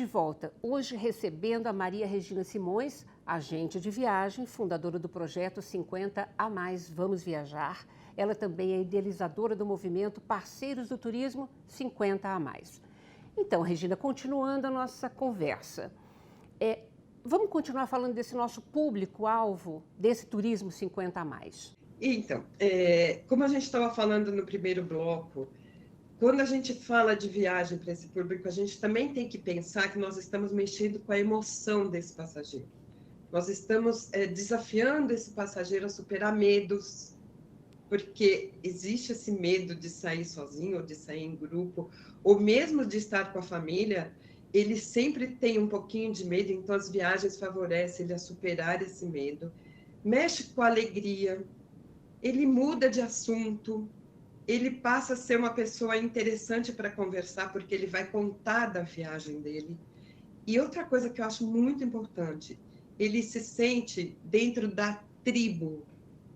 volta, hoje recebendo a Maria Regina Simões, agente de viagem, fundadora do projeto 50 a Mais Vamos Viajar. Ela também é idealizadora do movimento Parceiros do Turismo 50 a Mais. Então, Regina, continuando a nossa conversa, vamos continuar falando desse nosso público-alvo, desse turismo 50 a mais. Então, como a gente estava falando no primeiro bloco, quando a gente fala de viagem para esse público, a gente também tem que pensar que nós estamos mexendo com a emoção desse passageiro. Nós estamos desafiando esse passageiro a superar medos, porque existe esse medo de sair sozinho, ou de sair em grupo, ou mesmo de estar com a família. Ele sempre tem um pouquinho de medo, então as viagens favorecem ele a superar esse medo. Mexe com a alegria, ele muda de assunto, ele passa a ser uma pessoa interessante para conversar, porque ele vai contar da viagem dele. E outra coisa que eu acho muito importante, ele se sente dentro da tribo,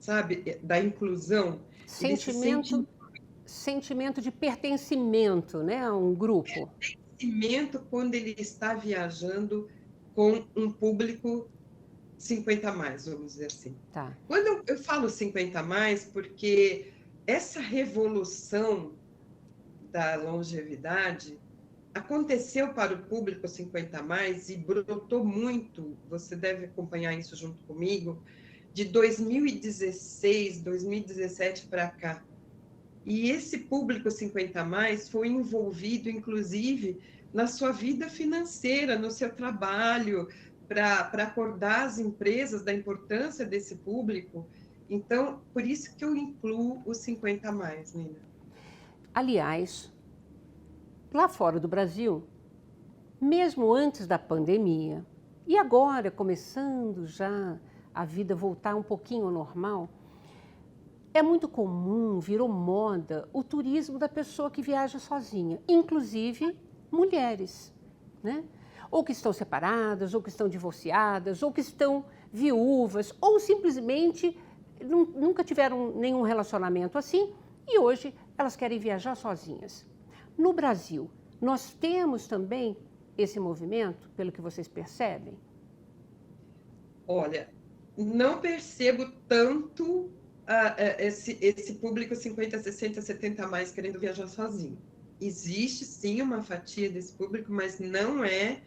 sabe? Da inclusão. Sentimento de pertencimento, né, a um grupo. Pertencimento quando ele está viajando com um público 50 a mais, vamos dizer assim. Tá. Quando eu falo 50 a mais, porque essa revolução da longevidade aconteceu para o público 50 a mais e brotou muito, você deve acompanhar isso junto comigo, de 2016, 2017 para cá. E esse público 50 a mais foi envolvido, inclusive, na sua vida financeira, no seu trabalho, para acordar as empresas da importância desse público. Então, por isso que eu incluo os 50 a mais, Nina. Aliás, lá fora do Brasil, mesmo antes da pandemia, e agora começando já a vida voltar um pouquinho ao normal, é muito comum, virou moda, o turismo da pessoa que viaja sozinha, inclusive mulheres, né? Ou que estão separadas, ou que estão divorciadas, ou que estão viúvas, ou simplesmente nunca tiveram nenhum relacionamento assim e hoje elas querem viajar sozinhas. No Brasil, nós temos também esse movimento, pelo que vocês percebem? Olha, não percebo tanto esse público 50, 60, 70 a mais querendo viajar sozinho. Existe sim uma fatia desse público, mas não é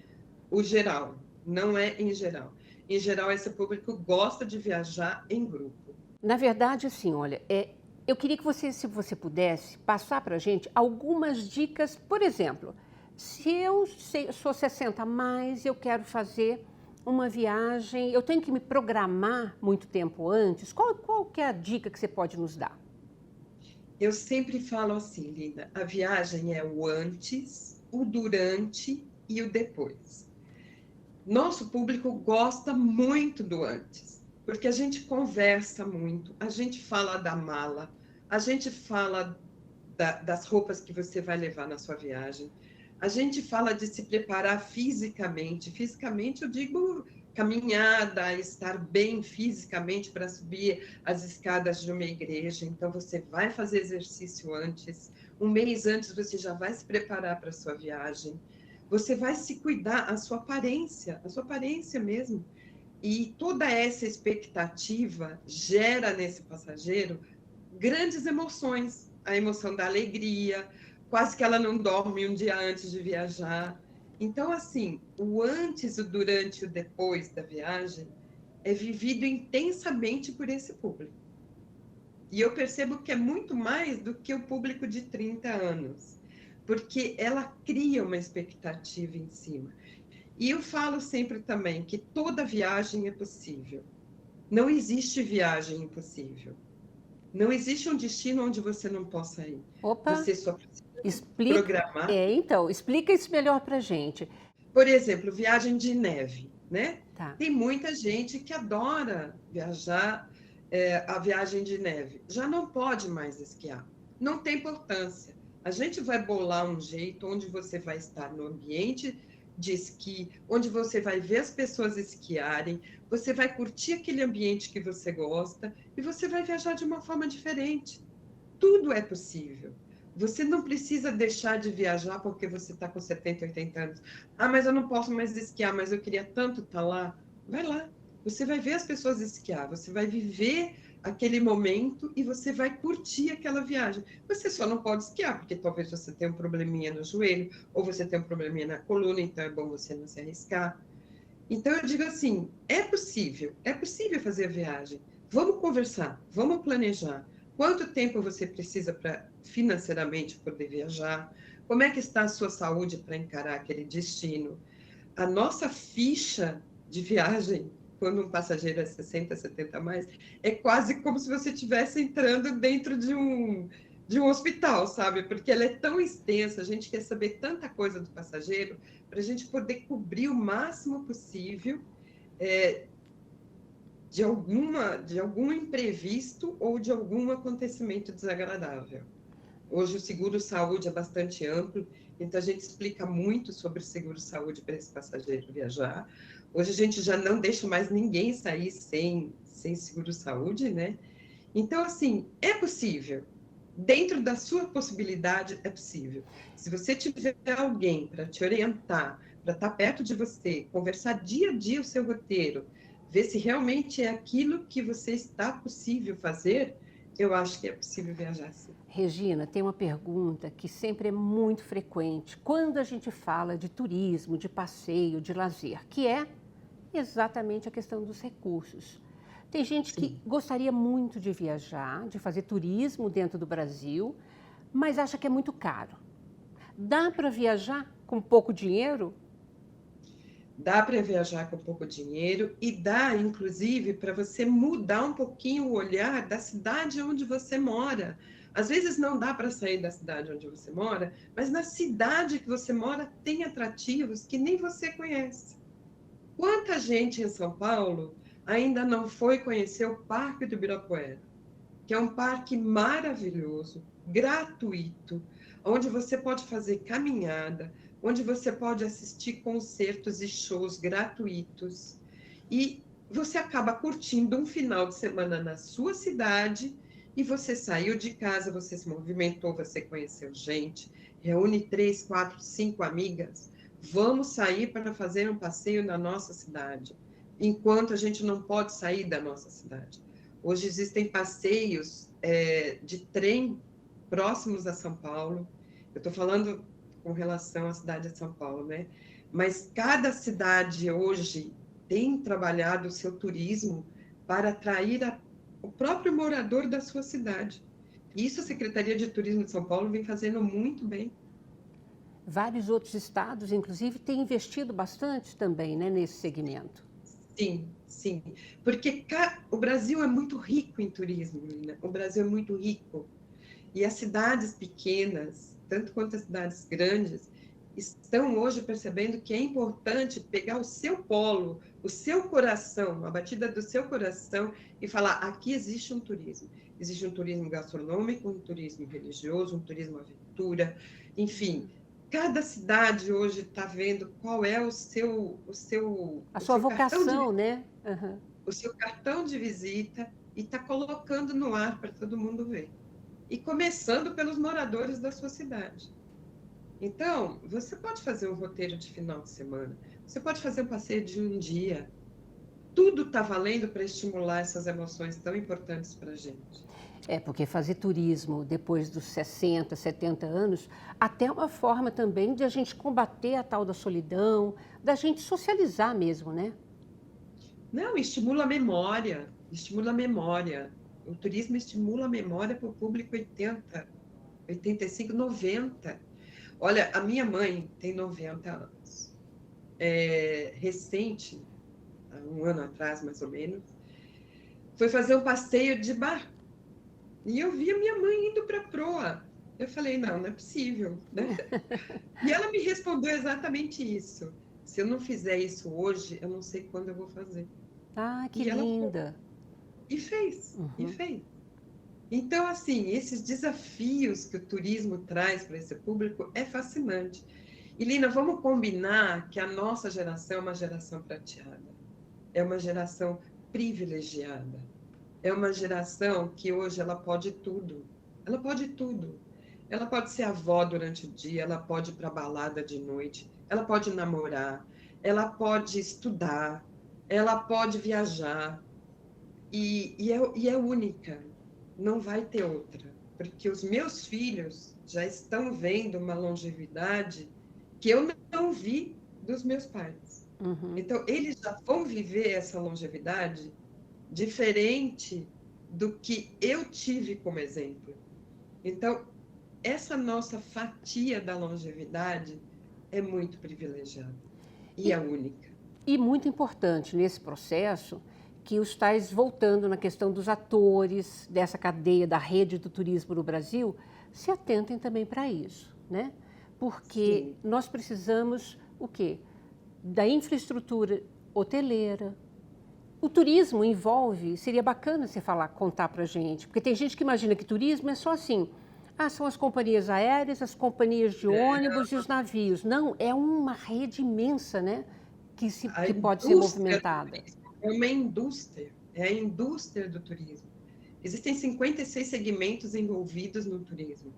o geral, não é em geral. Em geral, esse público gosta de viajar em grupo. Na verdade, assim, olha, eu queria que você, se você pudesse, passar para a gente algumas dicas. Por exemplo, se eu sou 60 a mais, eu quero fazer uma viagem, eu tenho que me programar muito tempo antes. Qual que é a dica que você pode nos dar? Eu sempre falo assim, Linda, a viagem é o antes, o durante e o depois. Nosso público gosta muito do antes, porque a gente conversa muito, a gente fala da mala, a gente fala das roupas que você vai levar na sua viagem, a gente fala de se preparar fisicamente. Fisicamente, eu digo caminhada, estar bem fisicamente para subir as escadas de uma igreja. Então, você vai fazer exercício antes. Um mês antes, você já vai se preparar para a sua viagem. Você vai se cuidar, a sua aparência mesmo. E toda essa expectativa gera nesse passageiro grandes emoções. A emoção da alegria, quase que ela não dorme um dia antes de viajar. Então, assim, o antes, o durante e o depois da viagem é vivido intensamente por esse público. E eu percebo que é muito mais do que o público de 30 anos, porque ela cria uma expectativa em cima. E eu falo sempre também que toda viagem é possível. Não existe viagem impossível. Não existe um destino onde você não possa ir. Opa, você só precisa programar. Então, explica isso melhor para a gente. Por exemplo, viagem de neve, né? Tá. Tem muita gente que adora viajar a viagem de neve. Já não pode mais esquiar. Não tem importância. A gente vai bolar um jeito onde você vai estar no ambiente de esqui, onde você vai ver as pessoas esquiarem, você vai curtir aquele ambiente que você gosta e você vai viajar de uma forma diferente. Tudo é possível. Você não precisa deixar de viajar porque você está com 70, 80 anos. Ah, mas eu não posso mais esquiar, mas eu queria tanto estar lá. Vai lá. Você vai ver as pessoas esquiar, você vai viver aquele momento e você vai curtir aquela viagem. Você só não pode esquiar, porque talvez você tenha um probleminha no joelho, ou você tenha um probleminha na coluna, então é bom você não se arriscar. Então eu digo assim, é possível fazer a viagem. Vamos conversar, vamos planejar. Quanto tempo você precisa para financeiramente poder viajar? Como é que está a sua saúde para encarar aquele destino? A nossa ficha de viagem, quando um passageiro é 60, 70 a mais, é quase como se você estivesse entrando dentro de um hospital, sabe? Porque ela é tão extensa, a gente quer saber tanta coisa do passageiro, para a gente poder cobrir o máximo possível é, de algum imprevisto ou de algum acontecimento desagradável. Hoje o seguro-saúde é bastante amplo, então a gente explica muito sobre o seguro-saúde para esse passageiro viajar. Hoje a gente já não deixa mais ninguém sair sem seguro-saúde, né? Então, assim, é possível. Dentro da sua possibilidade, é possível. Se você tiver alguém para te orientar, para estar perto de você, conversar dia a dia o seu roteiro, ver se realmente é aquilo que você está possível fazer, eu acho que é possível viajar sim. Regina, tem uma pergunta que sempre é muito frequente quando a gente fala de turismo, de passeio, de lazer, que é exatamente a questão dos recursos. Tem gente que Sim. gostaria muito de viajar, de fazer turismo dentro do Brasil, mas acha que é muito caro. Dá para viajar com pouco dinheiro? Dá para viajar com pouco dinheiro e dá, inclusive, para você mudar um pouquinho o olhar da cidade onde você mora. Às vezes não dá para sair da cidade onde você mora, mas na cidade que você mora tem atrativos que nem você conhece. Quanta gente em São Paulo ainda não foi conhecer o Parque do Ibirapuera, que é um parque maravilhoso, gratuito, onde você pode fazer caminhada, onde você pode assistir concertos e shows gratuitos. E você acaba curtindo um final de semana na sua cidade e você saiu de casa, você se movimentou, você conheceu gente, reúne 3, 4, 5 amigas. Vamos sair para fazer um passeio na nossa cidade, enquanto a gente não pode sair da nossa cidade. Hoje existem passeios de trem próximos a São Paulo. Eu estou falando com relação à cidade de São Paulo, né? Mas cada cidade hoje tem trabalhado o seu turismo para atrair o próprio morador da sua cidade. Isso a Secretaria de Turismo de São Paulo vem fazendo muito bem. Vários outros estados, inclusive, têm investido bastante também, né, nesse segmento. Sim, sim. Porque o Brasil é muito rico em turismo, Lina. O Brasil é muito rico. E as cidades pequenas, tanto quanto as cidades grandes, estão hoje percebendo que é importante pegar o seu polo, o seu coração, a batida do seu coração e falar: aqui existe um turismo. Existe um turismo gastronômico, um turismo religioso, um turismo aventura, enfim. Cada cidade hoje está vendo qual é A o sua seu cartão de vocação, né? Uhum. o seu cartão de visita e está colocando no ar para todo mundo ver. E começando pelos moradores da sua cidade. Então, você pode fazer um roteiro de final de semana, você pode fazer um passeio de um dia. Tudo está valendo para estimular essas emoções tão importantes para a gente. É, porque fazer turismo depois dos 60, 70 anos, até é uma forma também de a gente combater a tal da solidão, da gente socializar mesmo, né? Não, estimula a memória, estimula a memória. O turismo estimula a memória para o público 80, 85, 90. Olha, a minha mãe tem 90 anos. Recente, há um ano atrás, mais ou menos, foi fazer um passeio de barco. E eu vi a minha mãe indo para a proa. Eu falei, não, não é possível, né? E ela me respondeu exatamente isso. Se eu não fizer isso hoje, eu não sei quando eu vou fazer. Ah, que E ela foi. linda! E fez, e Uhum. fez. Então, assim, esses desafios que o turismo traz para esse público é fascinante. E, Lina, vamos combinar que a nossa geração é uma geração prateada, é uma geração privilegiada, é uma geração que hoje ela pode tudo. Ela pode tudo. Ela pode ser avó durante o dia, ela pode ir para balada de noite, ela pode namorar, ela pode estudar, ela pode viajar, e é única, não vai ter outra, porque os meus filhos já estão vendo uma longevidade que eu não vi dos meus pais. Uhum. Então, eles já vão viver essa longevidade diferente do que eu tive como exemplo. Então, essa nossa fatia da longevidade é muito privilegiada e é única. E muito importante nesse processo que os tais, voltando na questão dos atores, dessa cadeia da rede do turismo no Brasil, se atentem também para isso, né? Porque Sim. nós precisamos, o quê? Da infraestrutura hoteleira. O turismo envolve, seria bacana você contar para a gente, porque tem gente que imagina que turismo é só assim, são as companhias aéreas, as companhias de ônibus e os navios. Não, é uma rede imensa, né? Que pode ser movimentada. É uma indústria, é a indústria do turismo. Existem 56 segmentos envolvidos no turismo.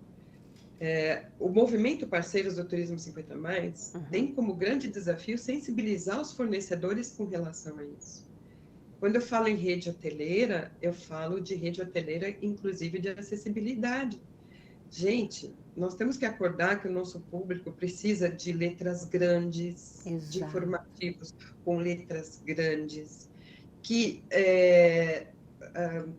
O movimento Parceiros do Turismo 50+, tem como grande desafio sensibilizar os fornecedores com relação a isso. Quando eu falo em rede hoteleira, eu falo de rede hoteleira, inclusive de acessibilidade. Gente, nós temos que acordar que o nosso público precisa de letras grandes, Exato. de informativos com letras grandes, que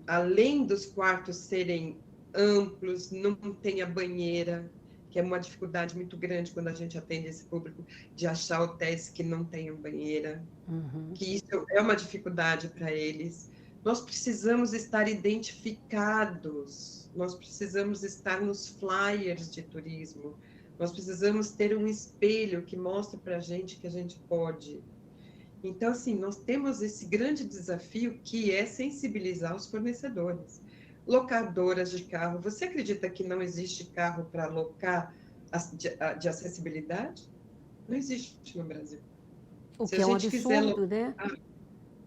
além dos quartos serem amplos, não tenha banheira, que é uma dificuldade muito grande quando a gente atende esse público, de achar hotéis que não tenham banheira, que isso é uma dificuldade para eles. Nós precisamos estar identificados, nós precisamos estar nos flyers de turismo, nós precisamos ter um espelho que mostre para a gente que a gente pode. Então, assim, nós temos esse grande desafio que é sensibilizar os fornecedores. Locadoras de carro, você acredita que não existe carro para alocar de acessibilidade? Não existe no Brasil. O que é um absurdo, né?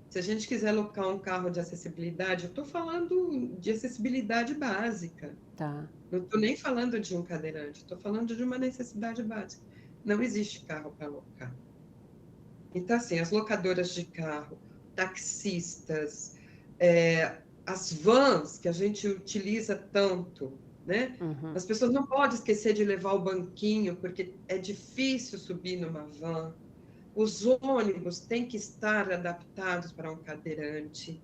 Se a gente quiser alocar um carro de acessibilidade, eu estou falando de acessibilidade básica. Tá. Não estou nem falando de um cadeirante, estou falando de uma necessidade básica. Não existe carro para alocar. Então, assim, as locadoras de carro, taxistas, as vans que a gente utiliza tanto, né? As pessoas não podem esquecer de levar o banquinho, porque é difícil subir numa van. Os ônibus têm que estar adaptados para um cadeirante.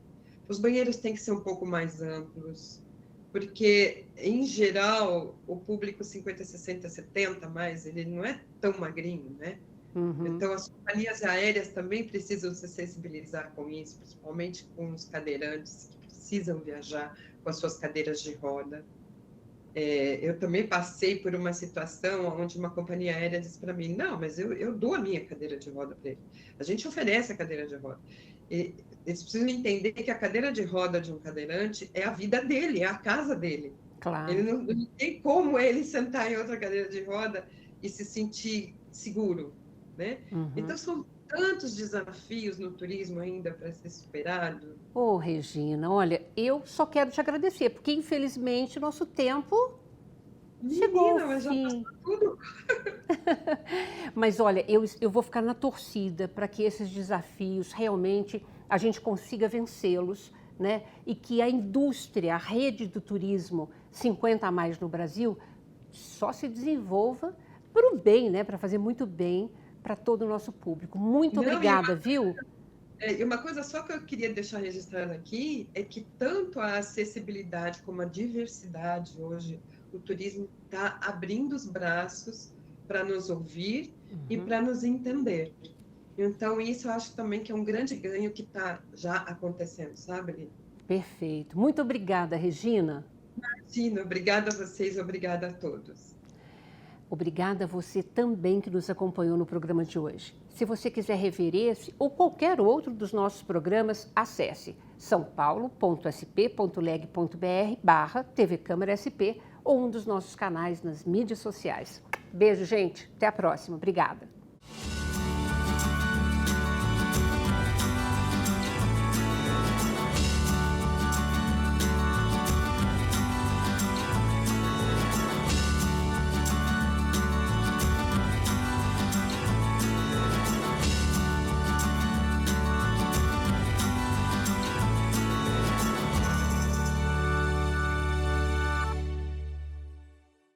Os banheiros têm que ser um pouco mais amplos, porque, em geral, o público 50, 60, 70 mais, ele não é tão magrinho, né? Então, as companhias aéreas também precisam se sensibilizar com isso, principalmente com os cadeirantes que precisam viajar com as suas cadeiras de roda. Eu também passei por uma situação onde uma companhia aérea disse para mim, não, mas eu dou a minha cadeira de roda para ele. A gente oferece a cadeira de roda. Eles precisam entender que a cadeira de roda de um cadeirante é a vida dele, é a casa dele. Claro. Ele não tem como ele sentar em outra cadeira de roda e se sentir seguro, né? Então, são tantos desafios no turismo ainda para ser superado. Regina, olha, eu só quero te agradecer, porque infelizmente o nosso tempo chegou ao mas já fim. passou tudo. Mas olha, eu vou ficar na torcida para que esses desafios realmente a gente consiga vencê-los, né? E que a indústria, a rede do turismo 50+ no Brasil só se desenvolva para o bem, né? Para fazer muito bem para todo o nosso público. Muito obrigada, viu? E uma coisa só que eu queria deixar registrado aqui é que tanto a acessibilidade como a diversidade hoje, o turismo está abrindo os braços para nos ouvir e para nos entender. Então, isso eu acho também que é um grande ganho que está já acontecendo, sabe, Lili? Perfeito. Muito obrigada, Regina. Imagina, obrigada a vocês, obrigada a todos. Obrigada a você também que nos acompanhou no programa de hoje. Se você quiser rever esse ou qualquer outro dos nossos programas, acesse saopaulo.sp.leg.br/TV Câmara SP ou um dos nossos canais nas mídias sociais. Beijo, gente. Até a próxima. Obrigada.